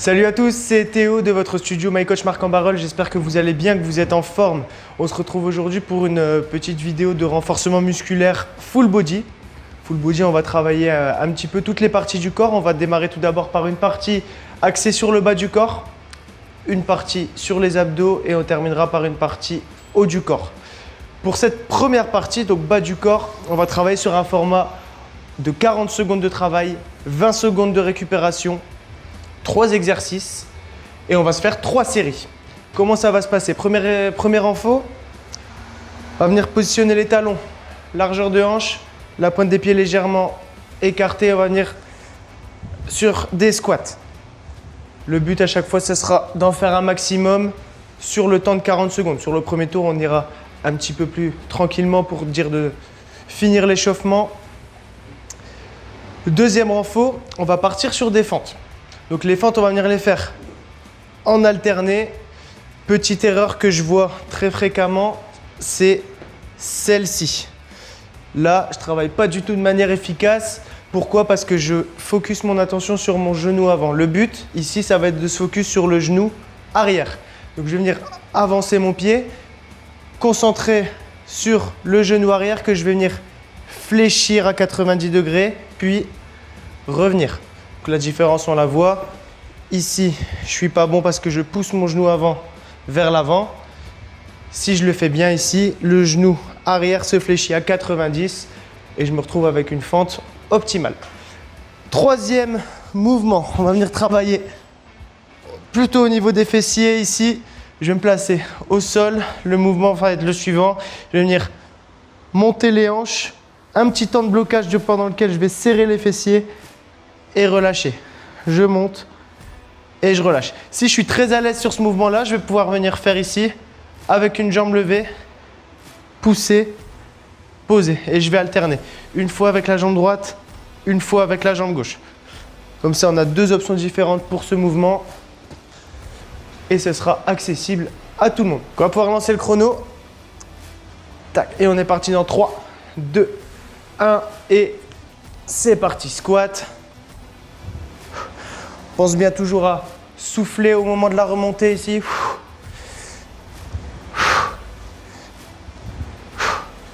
Salut à tous, c'est Théo de votre studio My Coach Marc en Barœul. J'espère que vous allez bien, que vous êtes en forme. On se retrouve aujourd'hui pour une petite vidéo de renforcement musculaire full body. Full body, on va travailler un petit peu toutes les parties du corps. On va démarrer tout d'abord par une partie axée sur le bas du corps, une partie sur les abdos et on terminera par une partie haut du corps. Pour cette première partie, donc bas du corps, on va travailler sur un format de 40 secondes de travail, 20 secondes de récupération, 3 exercices et on va se faire 3 séries. Comment ça va se passer? Première info, on va venir positionner les talons, largeur de hanche, la pointe des pieds légèrement écartée. On va venir sur des squats. Le but à chaque fois, ce sera d'en faire un maximum sur le temps de 40 secondes. Sur le premier tour, on ira un petit peu plus tranquillement pour dire de finir l'échauffement. Deuxième info, on va partir sur des fentes. Donc les fentes, on va venir les faire en alterné. Petite erreur que je vois très fréquemment, c'est celle-ci. Là, je ne travaille pas du tout de manière efficace. Pourquoi? Parce que je focus mon attention sur mon genou avant. Le but, ici, ça va être de se focus sur le genou arrière. Donc je vais venir avancer mon pied, concentrer sur le genou arrière que je vais venir fléchir à 90 degrés, puis revenir. Donc la différence, on la voit. Ici, je ne suis pas bon parce que je pousse mon genou avant vers l'avant. Si je le fais bien ici, le genou arrière se fléchit à 90 et je me retrouve avec une fente optimale. Troisième mouvement, on va venir travailler plutôt au niveau des fessiers ici. Je vais me placer au sol. Le mouvement va être le suivant. Je vais venir monter les hanches. Un petit temps de blocage pendant lequel je vais serrer les fessiers et relâcher. Je monte et je relâche. Si je suis très à l'aise sur ce mouvement-là, je vais pouvoir venir faire ici avec une jambe levée, pousser, poser. Et je vais alterner. Une fois avec la jambe droite, une fois avec la jambe gauche. Comme ça, on a deux options différentes pour ce mouvement. Et ce sera accessible à tout le monde. On va pouvoir lancer le chrono. Tac. Et on est parti dans 3, 2, 1 et c'est parti. Squat. Pense bien toujours à souffler au moment de la remontée ici.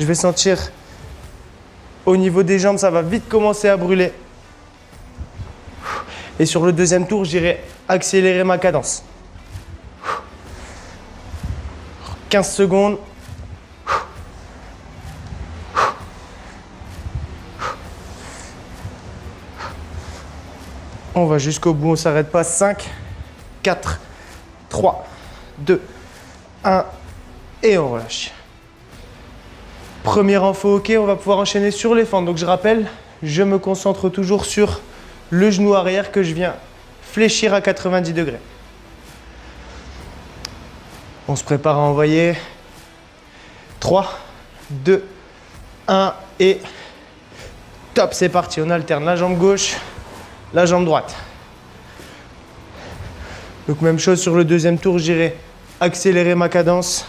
Je vais sentir au niveau des jambes, ça va vite commencer à brûler. Et sur le deuxième tour, j'irai accélérer ma cadence. 15 secondes. On va jusqu'au bout, on ne s'arrête pas. 5, 4, 3, 2, 1 et on relâche. Première info, ok, on va pouvoir enchaîner sur les fentes. Donc je rappelle, je me concentre toujours sur le genou arrière que je viens fléchir à 90 degrés. On se prépare à envoyer. 3, 2, 1 et top, c'est parti. On alterne la jambe gauche, la jambe droite. Donc même chose sur le deuxième tour, j'irai accélérer ma cadence.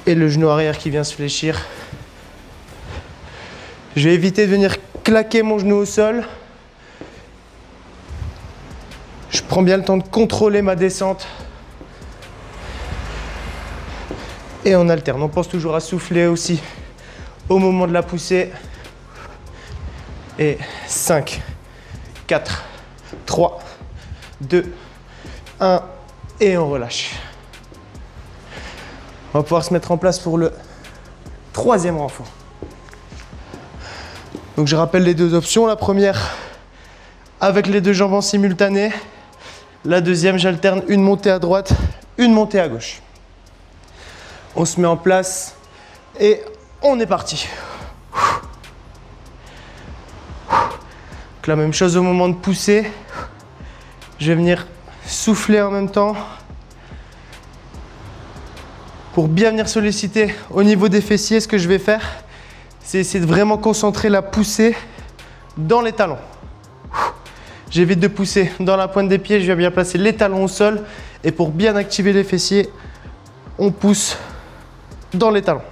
Et le genou arrière qui vient se fléchir. Je vais éviter de venir claquer mon genou au sol. Je prends bien le temps de contrôler ma descente. Et on alterne. On pense toujours à souffler aussi au moment de la poussée. Et 5, 4, 3, 2, 1 et on relâche. On va pouvoir se mettre en place pour le troisième renfort. Donc je rappelle les deux options. La première, avec les deux jambes en simultané. La deuxième, j'alterne une montée à droite, une montée à gauche. On se met en place et on est parti. Donc la même chose au moment de pousser. Je vais venir souffler en même temps pour bien venir solliciter au niveau des fessiers. Ce que je vais faire, c'est essayer de vraiment concentrer la poussée dans les talons. J'évite de pousser dans la pointe des pieds, je viens bien placer les talons au sol et pour bien activer les fessiers, on pousse dans les talons.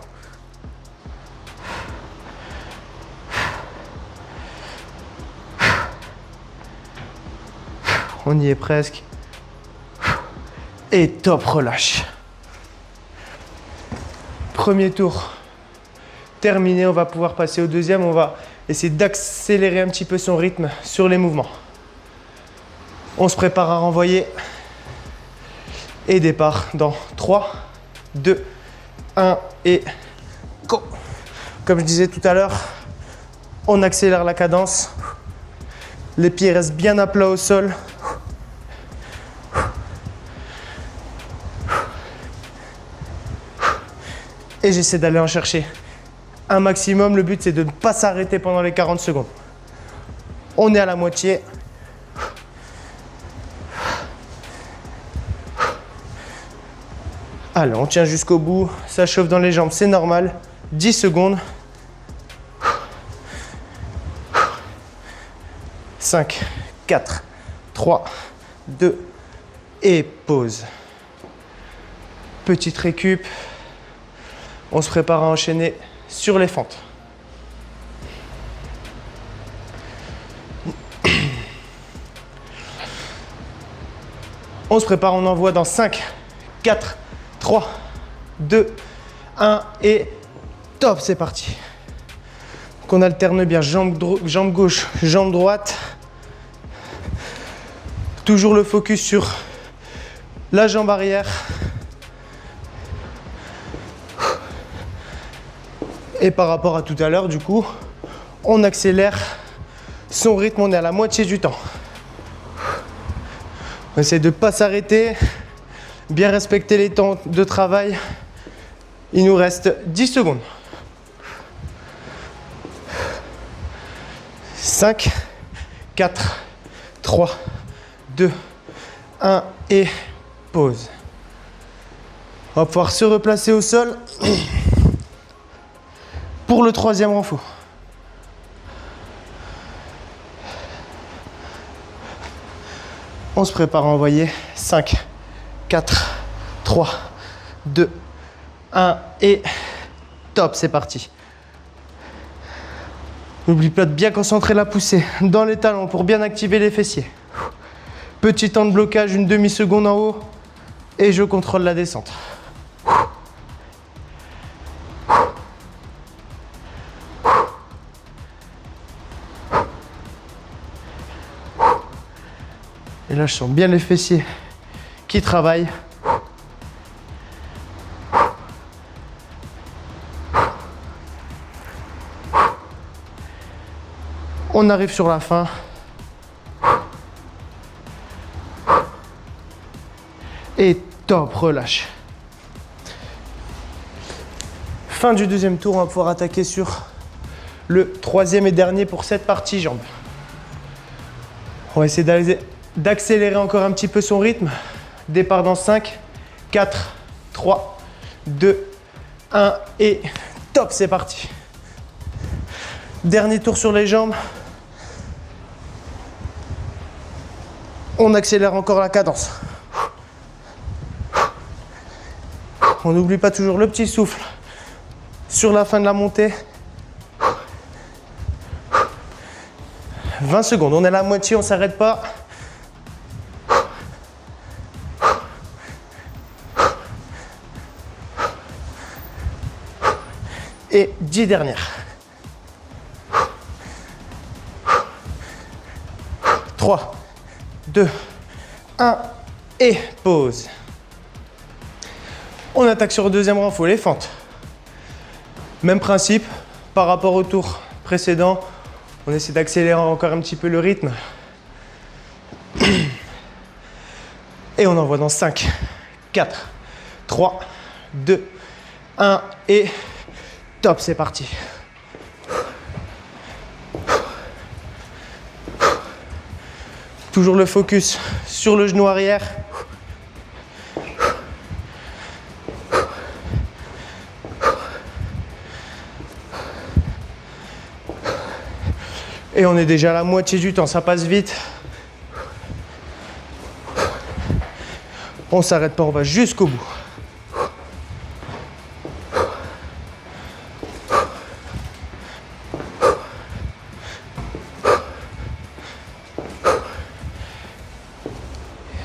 On y est presque. Et top, relâche. Premier tour terminé, on va pouvoir passer au deuxième. On va essayer d'accélérer un petit peu son rythme sur les mouvements. On se prépare à renvoyer. Et départ dans 3, 2, 1 et go. Comme je disais tout à l'heure, on accélère la cadence. Les pieds restent bien à plat au sol. Et j'essaie d'aller en chercher un maximum. Le but, c'est de ne pas s'arrêter pendant les 40 secondes. On est à la moitié. Allez, on tient jusqu'au bout. Ça chauffe dans les jambes, c'est normal. 10 secondes. 5, 4, 3, 2 et pause. Petite récup. On se prépare à enchaîner sur les fentes. On se prépare, on envoie dans 5, 4, 3, 2, 1 et top, c'est parti. Donc on alterne bien, jambe gauche, jambe droite. Toujours le focus sur la jambe arrière. Et par rapport à tout à l'heure, du coup, on accélère son rythme, on est à la moitié du temps. On essaie de ne pas s'arrêter, bien respecter les temps de travail. Il nous reste 10 secondes. 5, 4, 3, 2, 1 et pause. On va pouvoir se replacer au sol pour le troisième renfort. On se prépare à envoyer 5, 4, 3, 2, 1 et top, c'est parti. N'oublie pas de bien concentrer la poussée dans les talons pour bien activer les fessiers. Petit temps de blocage, une demi-seconde en haut et je contrôle la descente. Et là, je sens bien les fessiers qui travaillent. On arrive sur la fin. Et top, relâche. Fin du deuxième tour, on va pouvoir attaquer sur le troisième et dernier pour cette partie jambes. On va essayer d'accélérer encore un petit peu son rythme. Départ dans 5, 4, 3, 2, 1 et top, c'est parti. Dernier tour sur les jambes. On accélère encore la cadence. On n'oublie pas toujours le petit souffle sur la fin de la montée. 20 secondes, on est à la moitié, on ne s'arrête pas. Et 10 dernières. 3, 2, 1 et pause. On attaque sur le deuxième renfort, les fentes. Même principe, par rapport au tour précédent, on essaie d'accélérer encore un petit peu le rythme. Et on envoie dans 5, 4, 3, 2, 1 et top, c'est parti. Toujours le focus sur le genou arrière. Et on est déjà à la moitié du temps, ça passe vite. On ne s'arrête pas, on va jusqu'au bout.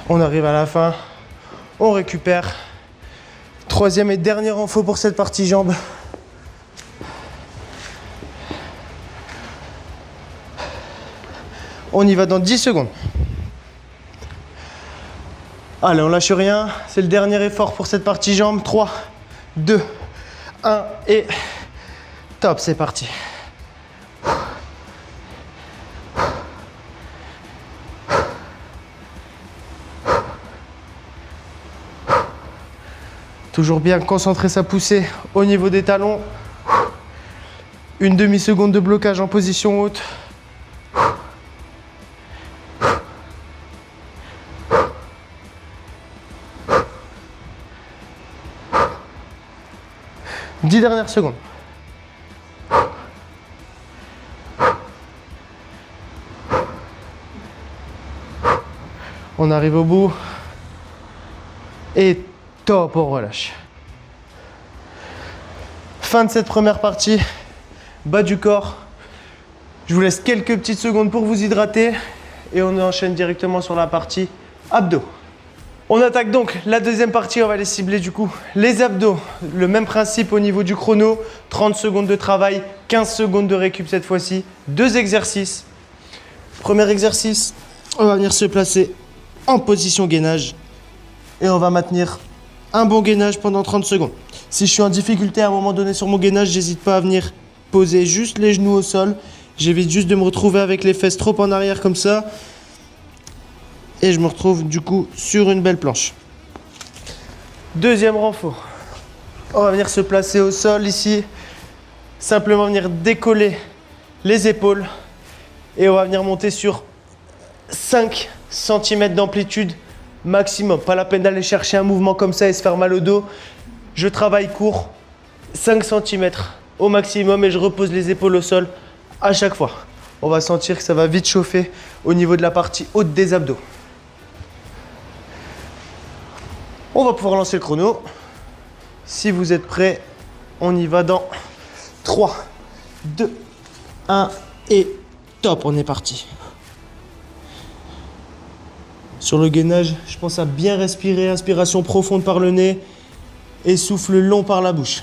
On arrive à la fin, on récupère. Troisième et dernier renfort pour cette partie jambes. On y va dans 10 secondes. Allez, on lâche rien. C'est le dernier effort pour cette partie jambes. 3, 2, 1 et top, c'est parti. Toujours bien concentrer sa poussée au niveau des talons. Une demi-seconde de blocage en position haute. Dix dernières secondes. On arrive au bout. Et top, on relâche. Fin de cette première partie. Bas du corps. Je vous laisse quelques petites secondes pour vous hydrater. Et on enchaîne directement sur la partie abdos. On attaque donc la deuxième partie, on va aller cibler du coup les abdos. Le même principe au niveau du chrono, 30 secondes de travail, 15 secondes de récup cette fois-ci. 2 exercices. Premier exercice, on va venir se placer en position gainage. Et on va maintenir un bon gainage pendant 30 secondes. Si je suis en difficulté à un moment donné sur mon gainage, j'hésite pas à venir poser juste les genoux au sol. J'évite juste de me retrouver avec les fesses trop en arrière comme ça. Et je me retrouve du coup sur une belle planche. Deuxième renfort. On va venir se placer au sol ici. Simplement venir décoller les épaules. Et on va venir monter sur 5 cm d'amplitude maximum. Pas la peine d'aller chercher un mouvement comme ça et se faire mal au dos. Je travaille court, 5 cm au maximum et je repose les épaules au sol à chaque fois. On va sentir que ça va vite chauffer au niveau de la partie haute des abdos. On va pouvoir lancer le chrono. Si vous êtes prêts, on y va dans 3, 2, 1 et top, on est parti. Sur le gainage, je pense à bien respirer, inspiration profonde par le nez et souffle long par la bouche.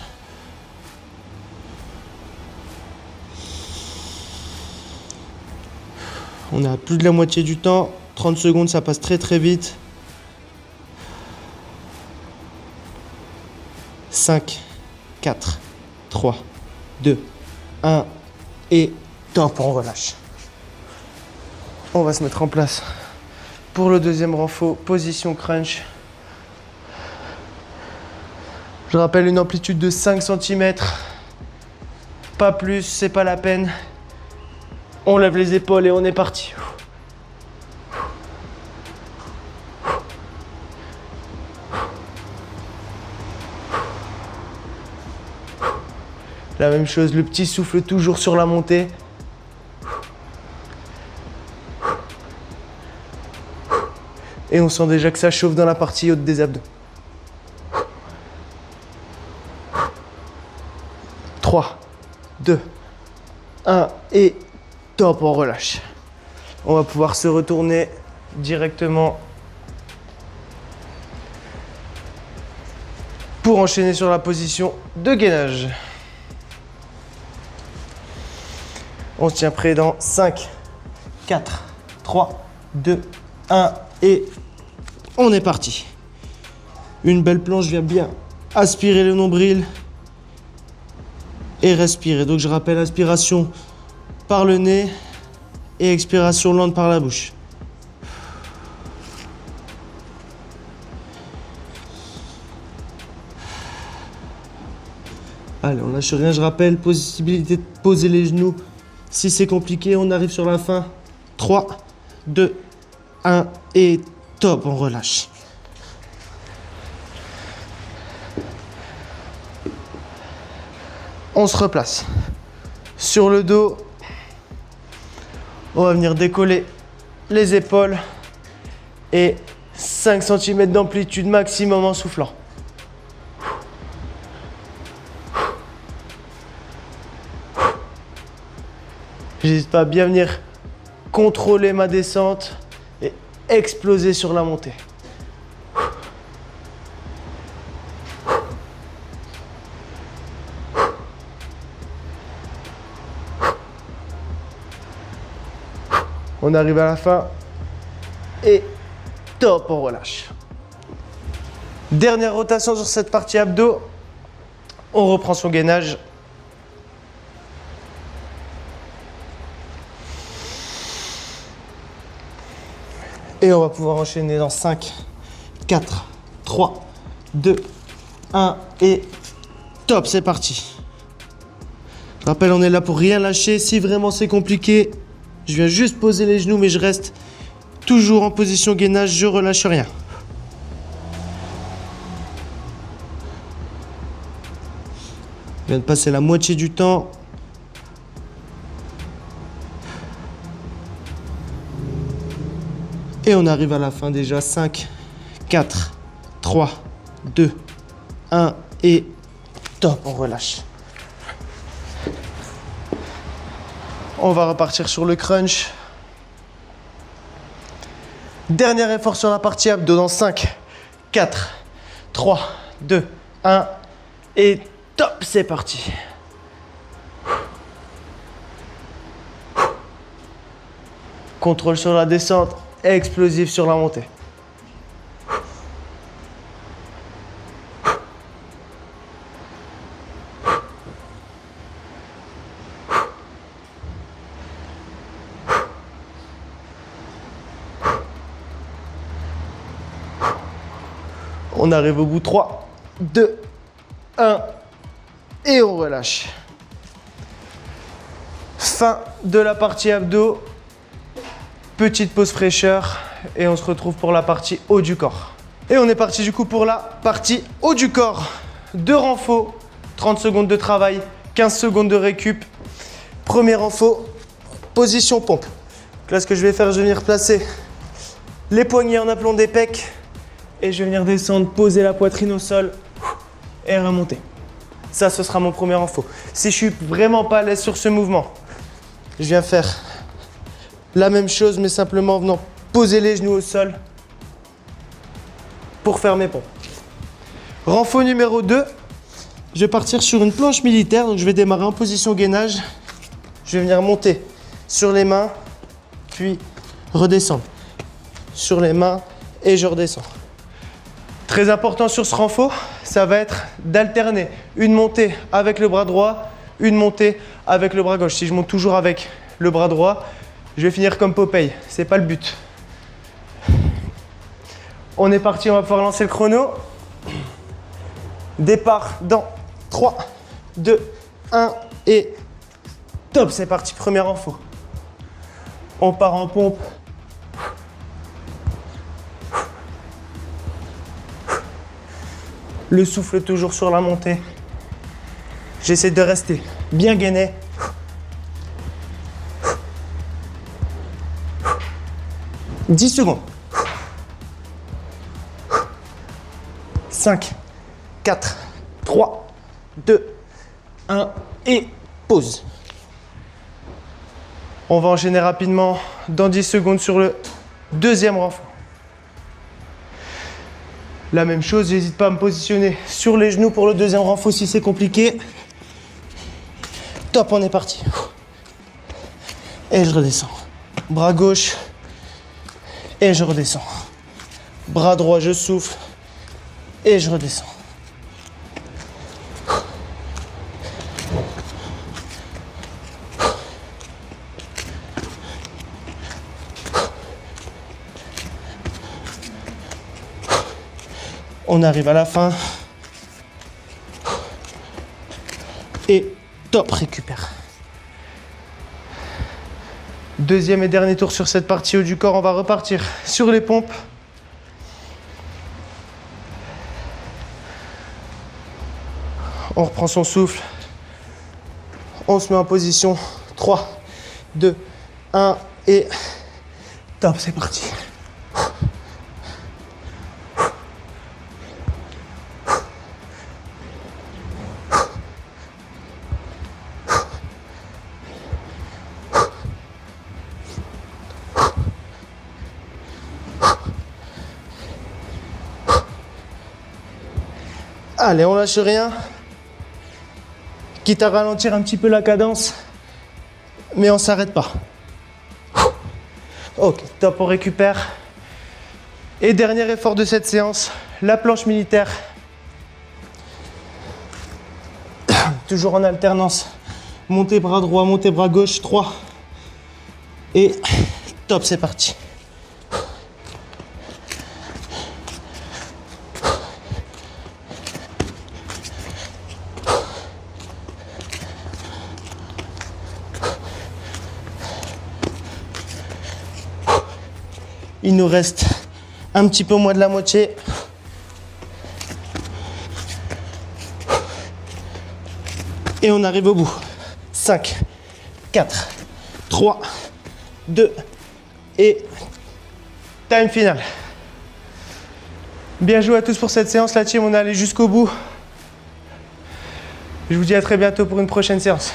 On est à plus de la moitié du temps, 30 secondes, ça passe très très vite. 5, 4, 3, 2, 1 et top, on relâche. On va se mettre en place pour le deuxième renfort, position crunch. Je rappelle une amplitude de 5 cm, pas plus, c'est pas la peine. On lève les épaules et on est parti. La même chose, le petit souffle toujours sur la montée. Et on sent déjà que ça chauffe dans la partie haute des abdos. 3, 2, 1 et top, on relâche. On va pouvoir se retourner directement pour enchaîner sur la position de gainage. On se tient prêt dans 5, 4, 3, 2, 1 et on est parti. Une belle planche vient bien aspirer le nombril et respirer. Donc je rappelle, inspiration par le nez et expiration lente par la bouche. Allez, on lâche rien, je rappelle, possibilité de poser les genoux. Si c'est compliqué, on arrive sur la fin. 3, 2, 1 et top, on relâche. On se replace. Sur le dos, on va venir décoller les épaules et 5 cm d'amplitude maximum en soufflant. J'hésite pas à bien venir contrôler ma descente et exploser sur la montée. On arrive à la fin. Et top, on relâche. Dernière rotation sur cette partie abdos. On reprend son gainage. Et on va pouvoir enchaîner dans 5, 4, 3, 2, 1 et top, c'est parti. Rappel, on est là pour rien lâcher. Si vraiment c'est compliqué, je viens juste poser les genoux, mais je reste toujours en position gainage, je relâche rien. Je viens de passer la moitié du temps. Et on arrive à la fin déjà. 5, 4, 3, 2, 1 et top, on relâche. On va repartir sur le crunch. Dernier effort sur la partie abdos dans 5, 4, 3, 2, 1 et top, c'est parti. Contrôle sur la descente, explosif sur la montée. On arrive au bout. 3, 2, 1 et on relâche. Fin de la partie abdos. Petite pause fraîcheur et on se retrouve pour la partie haut du corps. Et on est parti du coup pour la partie haut du corps. 2 renfos, 30 secondes de travail, 15 secondes de récup. Premier renfo, position pompe. Donc là, ce que je vais faire, je vais venir placer les poignets en aplomb des pecs et je vais venir descendre, poser la poitrine au sol et remonter. Ça, ce sera mon premier renfo. Si je suis vraiment pas à l'aise sur ce mouvement, je viens faire la même chose, mais simplement en venant poser les genoux au sol pour faire mes pompes. Renfo numéro 2, je vais partir sur une planche militaire. Donc je vais démarrer en position gainage. Je vais venir monter sur les mains, puis redescendre. Sur les mains et je redescends. Très important sur ce renfo, ça va être d'alterner une montée avec le bras droit, une montée avec le bras gauche. Si je monte toujours avec le bras droit, je vais finir comme Popeye, c'est pas le but. On est parti, on va pouvoir lancer le chrono. Départ dans 3, 2, 1 et top, c'est parti, premier renfo. On part en pompe. Le souffle toujours sur la montée. J'essaie de rester bien gainé. 10 secondes. 5, 4, 3, 2, 1 et pause. On va enchaîner rapidement dans 10 secondes sur le deuxième renfort. La même chose, n'hésite pas à me positionner sur les genoux pour le deuxième renfort si c'est compliqué. Top, on est parti. Et je redescends. Bras gauche. Et je redescends. Bras droit, je souffle. Et je redescends. On arrive à la fin. Et top, récupère. Deuxième et dernier tour sur cette partie haut du corps. On va repartir sur les pompes. On reprend son souffle. On se met en position. 3, 2, 1 et top, c'est parti. Allez, on lâche rien. Quitte à ralentir un petit peu la cadence, mais on ne s'arrête pas. Ok, top, on récupère. Et dernier effort de cette séance, la planche militaire. Toujours en alternance. Montez bras droit, montez bras gauche, 3. Et top, c'est parti. Il nous reste un petit peu moins de la moitié. Et on arrive au bout. 5, 4, 3, 2 et time final. Bien joué à tous pour cette séance, la team, on est allé jusqu'au bout. Je vous dis à très bientôt pour une prochaine séance.